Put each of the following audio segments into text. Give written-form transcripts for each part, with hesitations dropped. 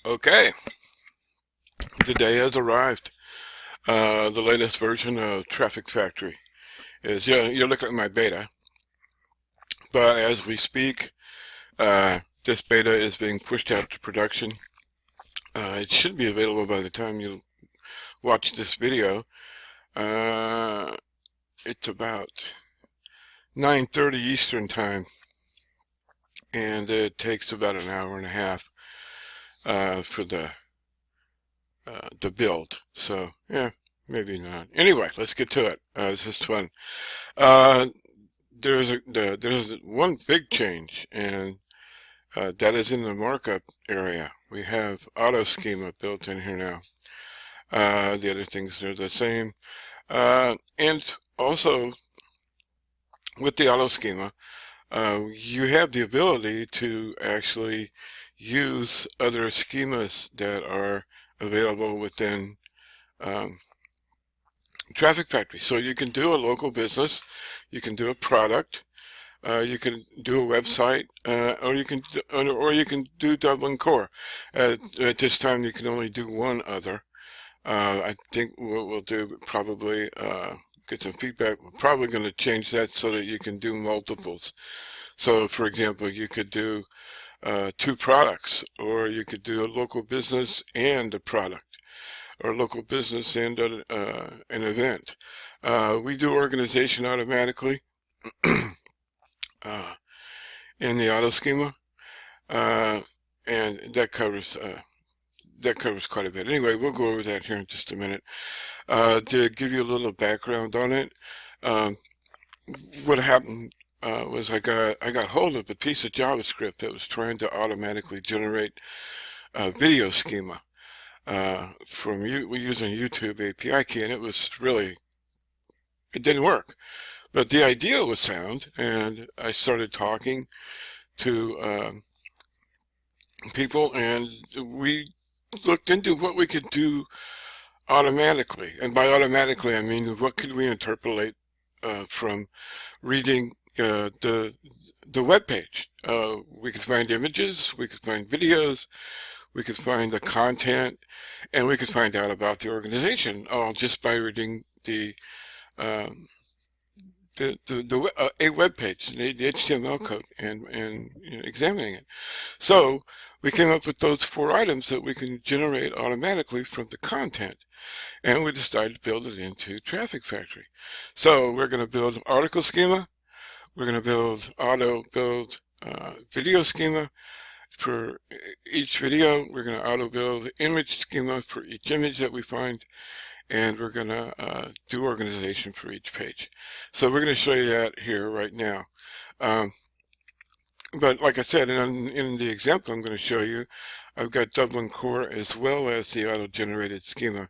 Okay, the day has arrived. The latest version of Traffic Factory is, you're looking at my beta, but as we speak, this beta is being pushed out to production. It should be available by the time you watch this video. Uh, it's about 9:30 Eastern time, and it takes about an hour and a half for the build. So, yeah, maybe not. Anyway, let's get to it. This is fun. Uh, there's one big change, and that is in the markup area. We have auto schema built in here now. The other things are the same. And also, with the auto schema, you have the ability to actually use other schemas that are available within um, Traffic Factory. So you can do a local business, you can do a product, you can do a website, or you can do Dublin Core. At this time, you can only do one other. I think what we'll do probably get some feedback. We're probably going to change that so that you can do multiples. So, for example, you could do two products, or you could do a local business and a product, or local business and an event. We do organization automatically uh, in the auto schema, uh, and that covers quite a bit. Anyway, we'll go over that here in just a minute. To give you a little background on it, um, what happened was I got hold of a piece of JavaScript that was trying to automatically generate a video schema from using YouTube API key, and it didn't work. But the idea was sound, and I started talking to people, and we looked into what we could do automatically. And by automatically, I mean, what could we interpolate from reading the web page? We could find images, we could find videos, we could find the content, and we could find out about the organization, all just by reading um, a web page, the HTML code, and examining it. So we came up with those four items that we can generate automatically from the content, and we decided to build it into Traffic Factory. So we're going to build article schema. We're going to build video schema for each video. We're going to auto build image schema for each image that we find, and we're going to do organization for each page. So we're going to show you that here right now. But like I said, in the example I'm going to show you, I've got Dublin Core as well as the auto-generated schema.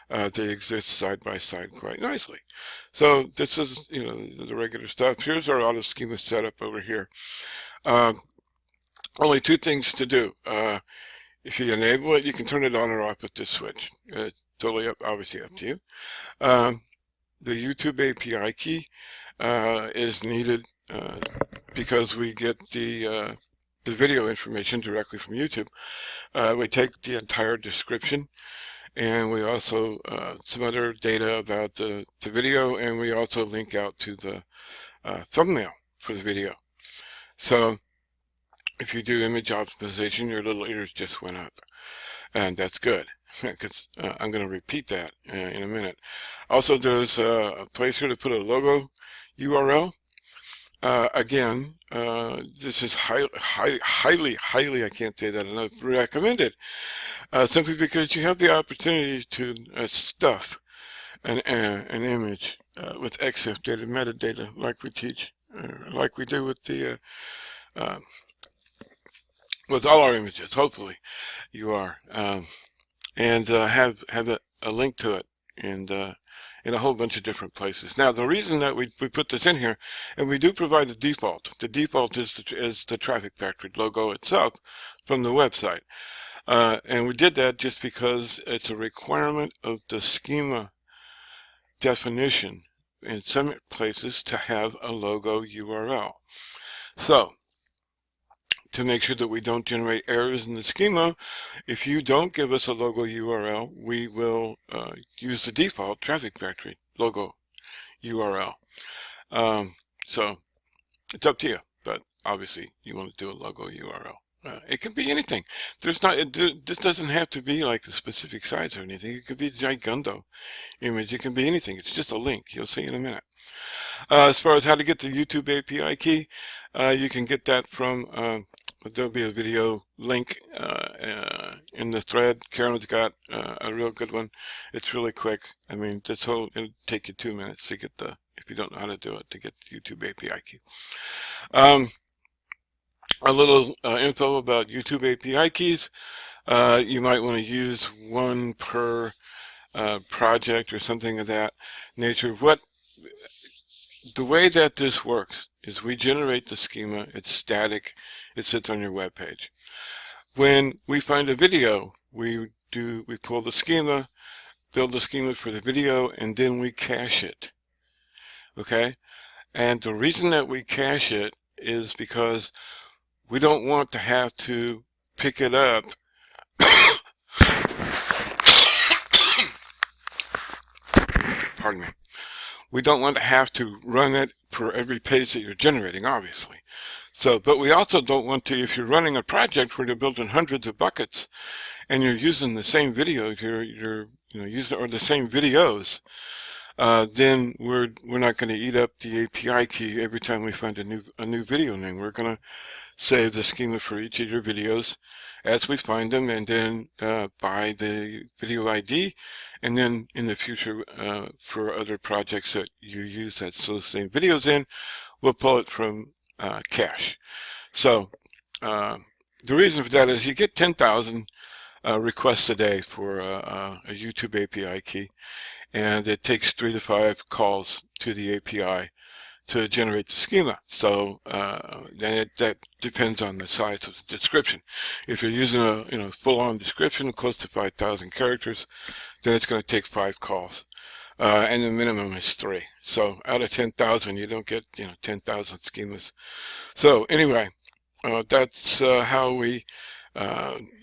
They exist side by side quite nicely. So this is, the regular stuff. Here's our auto schema setup over here. Only two things to do. If you enable it, you can turn it on or off with this switch. Totally obviously up to you. The YouTube API key is needed because we get the video information directly from YouTube. We take the entire description, and we also some other data about the video, and we also link out to the thumbnail for the video. So if you do image optimization, your little ears just went up, and that's good, because I'm going to repeat that in a minute. Also, there's a place here to put a logo URL. Again, this is highly, I can't say that enough, recommended, simply because you have the opportunity to stuff an image with EXIF data, metadata, like we teach, like we do with the with all our images. Hopefully, you are, and have a link to it, and in a whole bunch of different places. Now, the reason that we put this in here, and we do provide the default. The default is the Traffic Factory logo itself from the website. And we did that just because it's a requirement of the schema definition in some places to have a logo URL. So, to make sure that we don't generate errors in the schema, if you don't give us a logo URL, we will use the default Traffic Factory logo URL. So it's up to you, but obviously you want to do a logo URL. It can be anything. This doesn't have to be like a specific size or anything. It could be a Gigundo image. It can be anything. It's just a link. You'll see in a minute. As far as how to get the YouTube API key, you can get that from, there'll be a video link in the thread. Karen's got a real good one. It's really quick. I mean, it'll take you 2 minutes to get if you don't know how to do it, to get the YouTube API key. A little info about YouTube API keys. You might want to use one per project or something of that nature. The way that this works is we generate the schema. It's static. It sits on your web page. When we find a video, we pull the schema, build the schema for the video, and then we cache it. Okay? And the reason that we cache it is because we don't want to have to pick it up pardon me. We don't want to have to run it for every page that you're generating, obviously. So, but we also don't want to, if you're running a project where you're building hundreds of buckets and you're using the same video, you're using, or the same videos, then we're not going to eat up the API key every time we find a new video name. We're going to save the schema for each of your videos as we find them, and then by the video ID, and then in the future for other projects that you use that same videos in, we'll pull it from cache. So the reason for that is you get 10,000 requests a day for a YouTube API key, and it takes 3 to 5 calls to the API to generate the schema. So then that depends on the size of the description. If you're using a full-on description close to 5,000 characters, then it's going to take 5 calls, and the minimum is 3. So out of 10,000, you don't get 10,000 schemas. So anyway, that's how we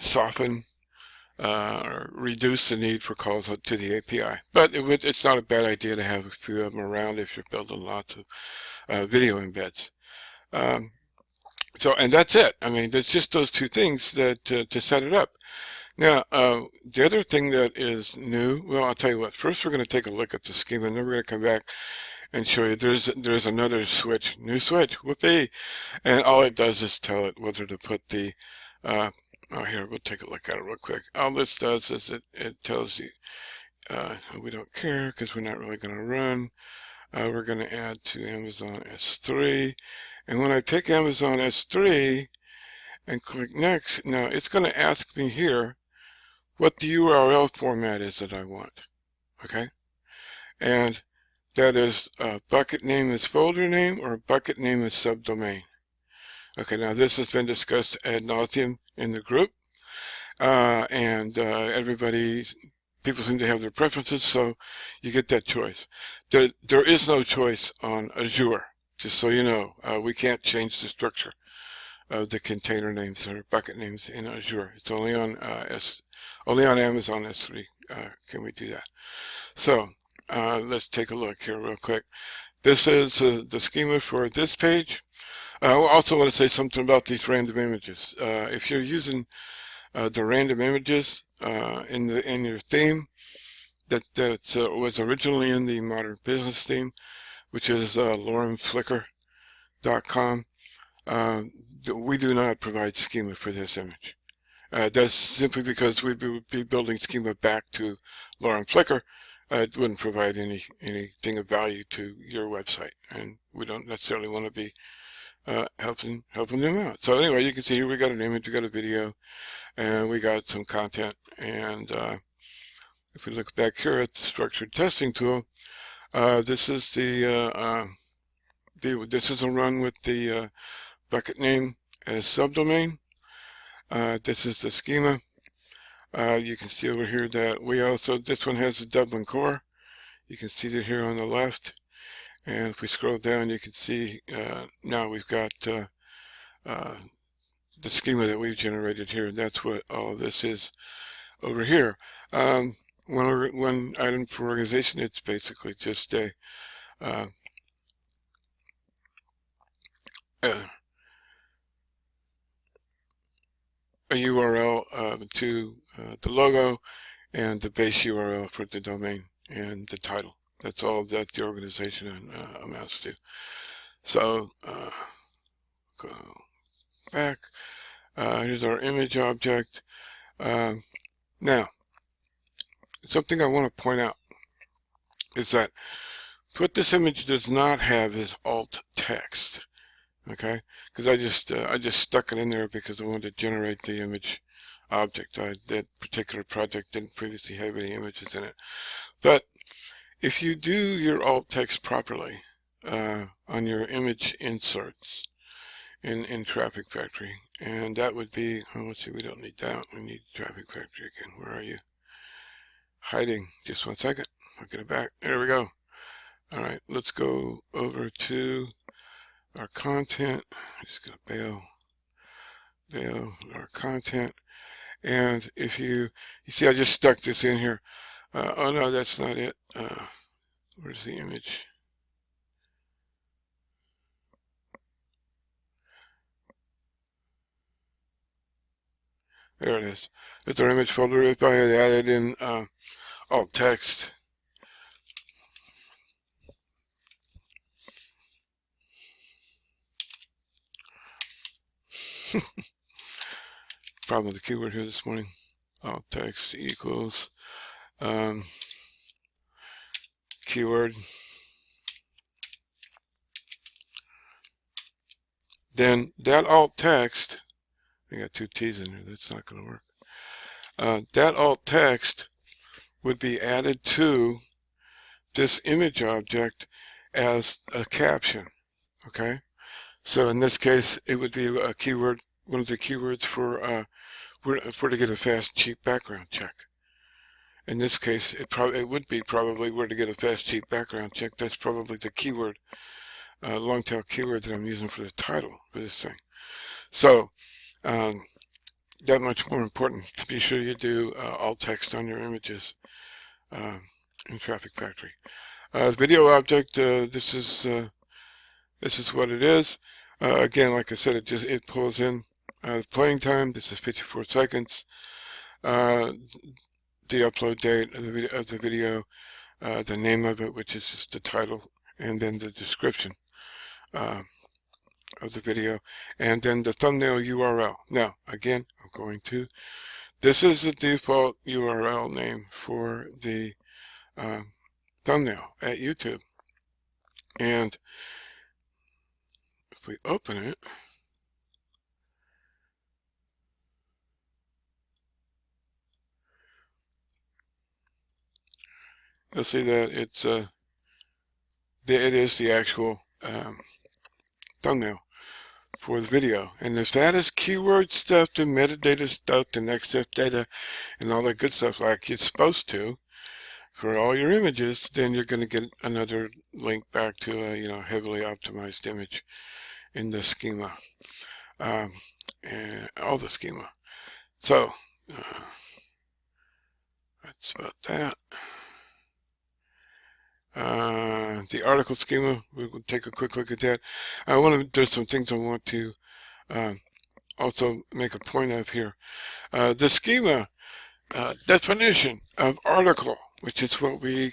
soften or reduce the need for calls to the API. But it's not a bad idea to have a few of them around if you're building lots of video embeds. And that's it. I mean, there's just those 2 things that to set it up. Now, the other thing that is new, well, I'll tell you what. First, we're going to take a look at the schema, and then we're going to come back and show you there's another switch, new switch, whoopee, and all it does is tell it whether to put the here, we'll take a look at it real quick. All this does is it tells you, we don't care because we're not really going to run. We're going to add to Amazon S3. And when I pick Amazon S3 and click next, now it's going to ask me here what the URL format is that I want. Okay? And that is bucket name is folder name or bucket name is subdomain. Okay, now this has been discussed ad nauseum in the group, and people seem to have their preferences, so you get that choice. There is no choice on Azure, just so you know. We can't change the structure of the container names or bucket names in Azure. It's only on Amazon S3 can we do that. So let's take a look here real quick. This is the schema for this page. I also want to say something about these random images. If you're using the random images in your theme that was originally in the Modern Business theme, which is loremflickr.com, we do not provide schema for this image. That's simply because we would be building schema back to Lorem Flickr. It wouldn't provide anything of value to your website, and we don't necessarily want to be helping them out. So anyway, you can see here we got an image, we got a video, and we got some content. And if we look back here at the structured testing tool, this is this is a run with the bucket name as subdomain. This is the schema. You can see over here that this one has the Dublin core. You can see that here on the left. And if we scroll down, you can see now we've got the schema that we've generated here. That's what all of this is over here. One item for organization, it's basically just a URL to the logo and the base URL for the domain and the title. That's all that the organization amounts to. So go back. Here's our image object. Now, something I want to point out is that what this image does not have is alt text. Okay, because I just stuck it in there because I wanted to generate the image object. That particular project didn't previously have any images in it. But if you do your alt text properly on your image inserts in Traffic Factory, and that would be, oh, let's see, we don't need that. We need Traffic Factory again. Where are you? Hiding. Just 1 second. I'll get it back. There we go. All right, let's go over to our content. I'm just going to bail our content. And if you see, I just stuck this in here. Oh no, that's not it. Where's the image? There it is. It's our image folder. If I had added in alt text, problem with the keyword here this morning. Alt text equals keyword. Then that alt text, I got 2 T's in there. That's not going to work. That alt text would be added to this image object as a caption. Okay, so in this case, it would be a keyword, one of the keywords for to get a fast, cheap background check. In this case, it would be probably where to get a fast, cheap background check. That's probably the keyword, long tail keyword that I'm using for the title for this thing. So that much more important to be sure you do alt text on your images in Traffic Factory. Video object, this is what it is. Again, like I said, it pulls in playing time. This is 54 seconds. The upload date of the video, the name of it, which is just the title, and then the description of the video, and then the thumbnail URL. Now, again, I'm going to, this is the default URL name for the thumbnail at YouTube. And if we open it, you'll see that it is the actual thumbnail for the video. And if that is keyword stuff, the metadata stuff, the next step data, and all that good stuff like it's supposed to for all your images, then you're going to get another link back to a heavily optimized image in the schema, and all the schema. So that's about that. The article schema, we'll take a quick look at that. There's some things I want to also make a point of here. The schema definition of article, which is what we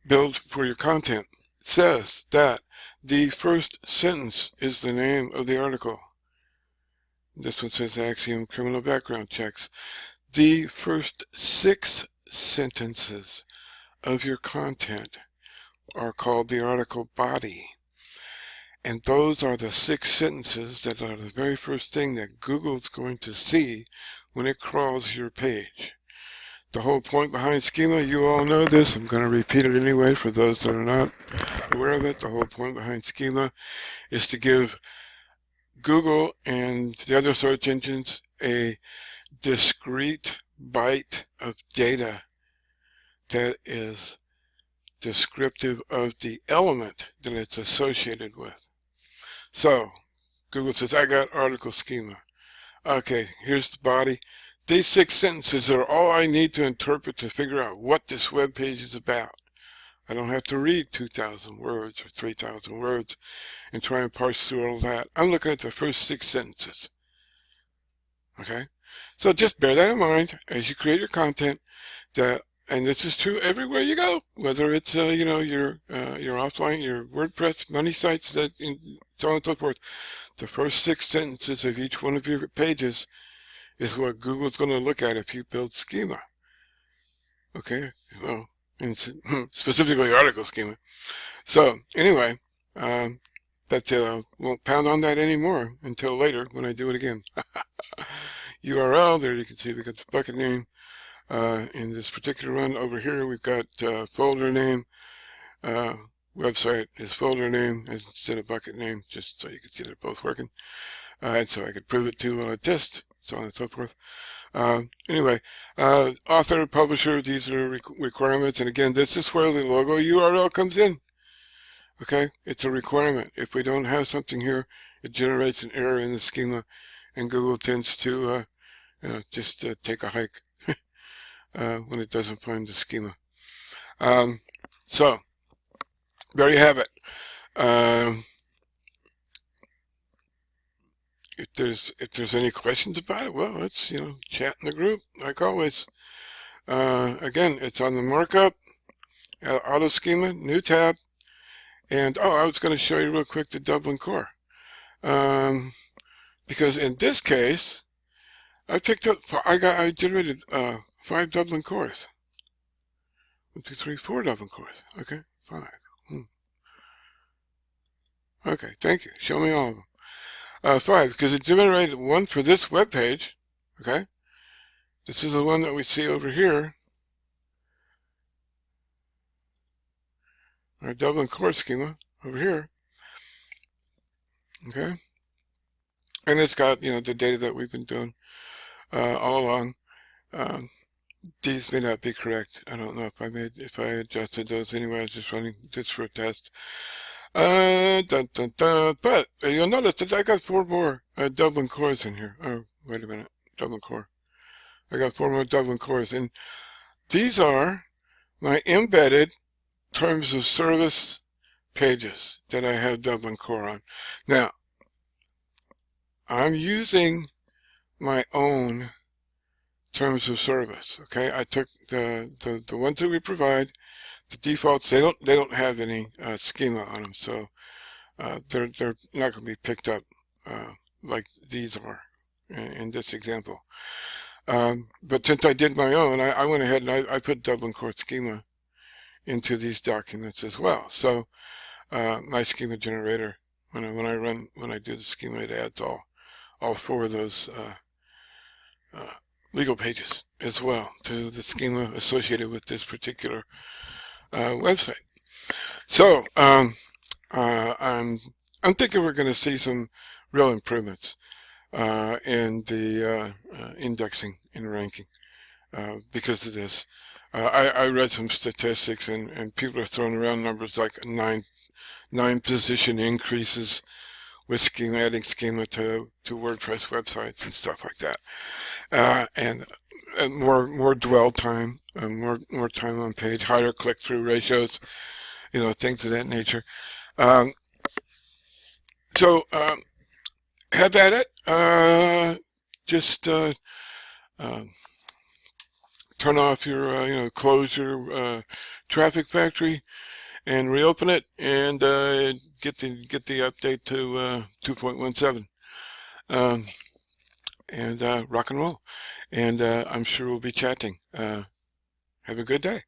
build for your content, says that the first sentence is the name of the article. This one says Axiom Criminal Background Checks. The first 6 sentences of your content are called the article body. And those are the 6 sentences that are the very first thing that Google's going to see when it crawls your page. The whole point behind schema, you all know this. I'm going to repeat it anyway for those that are not aware of it. The whole point behind schema is to give Google and the other search engines a discrete byte of data that is descriptive of the element that it's associated with. So Google says, I got article schema. Okay, here's the body. These 6 sentences are all I need to interpret to figure out what this web page is about. I don't have to read 2,000 words or 3,000 words and try and parse through all that. I'm looking at the first 6 sentences. Okay? So just bear that in mind as you create your content, that, and this is true everywhere you go, whether it's your offline, your WordPress, money sites, that, and so on and so forth. The first 6 sentences of each one of your pages is what Google's going to look at if you build schema. Okay? Well, and specifically article schema. So anyway, that's it. I won't pound on that anymore until later when I do it again. URL, there you can see we got the bucket name. In this particular one over here, we've got folder name. Website is folder name instead of bucket name, just so you can see they're both working. And so I could prove it to on a test, so on and so forth. Anyway, author, publisher, these are requirements. And again, this is where the logo URL comes in. Okay, it's a requirement. If we don't have something here, it generates an error in the schema, and Google tends to just take a hike when it doesn't find the schema. So there you have it. If there's any questions about it, well, let's chat in the group like always. Again, it's on the markup, auto schema, new tab, and I was going to show you real quick the Dublin core, because in this case, I generated 5 Dublin cores. 1, 2, 3, 4 Dublin cores. Okay, 5. Okay, thank you. Show me all of them. 5, because it generated one for this web page. Okay, this is the one that we see over here. Our Dublin core schema over here. Okay, and it's got the data that we've been doing all along. These may not be correct. I don't know if I adjusted those anyway. I was just running this for a test. But you'll notice that I got 4 more Dublin cores in here. Oh, wait a minute. Dublin core. I got 4 more Dublin cores. And these are my embedded terms of service pages that I have Dublin core on. Now, I'm using my own terms of service. Okay, I took the ones that we provide, the defaults. They don't have any schema on them, so they're not going to be picked up like these are in this example. But since I did my own, I went ahead and I put Dublin core schema into these documents as well. So my schema generator, when I do the schema, it adds all 4 of those legal pages as well to the schema associated with this particular website. So I'm thinking we're going to see some real improvements in the indexing and ranking because of this. I read some statistics, and people are throwing around numbers like 9 position increases with adding schema to WordPress websites and stuff like that. And more dwell time, more time on page, higher click-through ratios, things of that nature. So have at it. Just turn off your, close your traffic factory and reopen it, and get the update to 2.17. And rock and roll. And I'm sure we'll be chatting. Have a good day.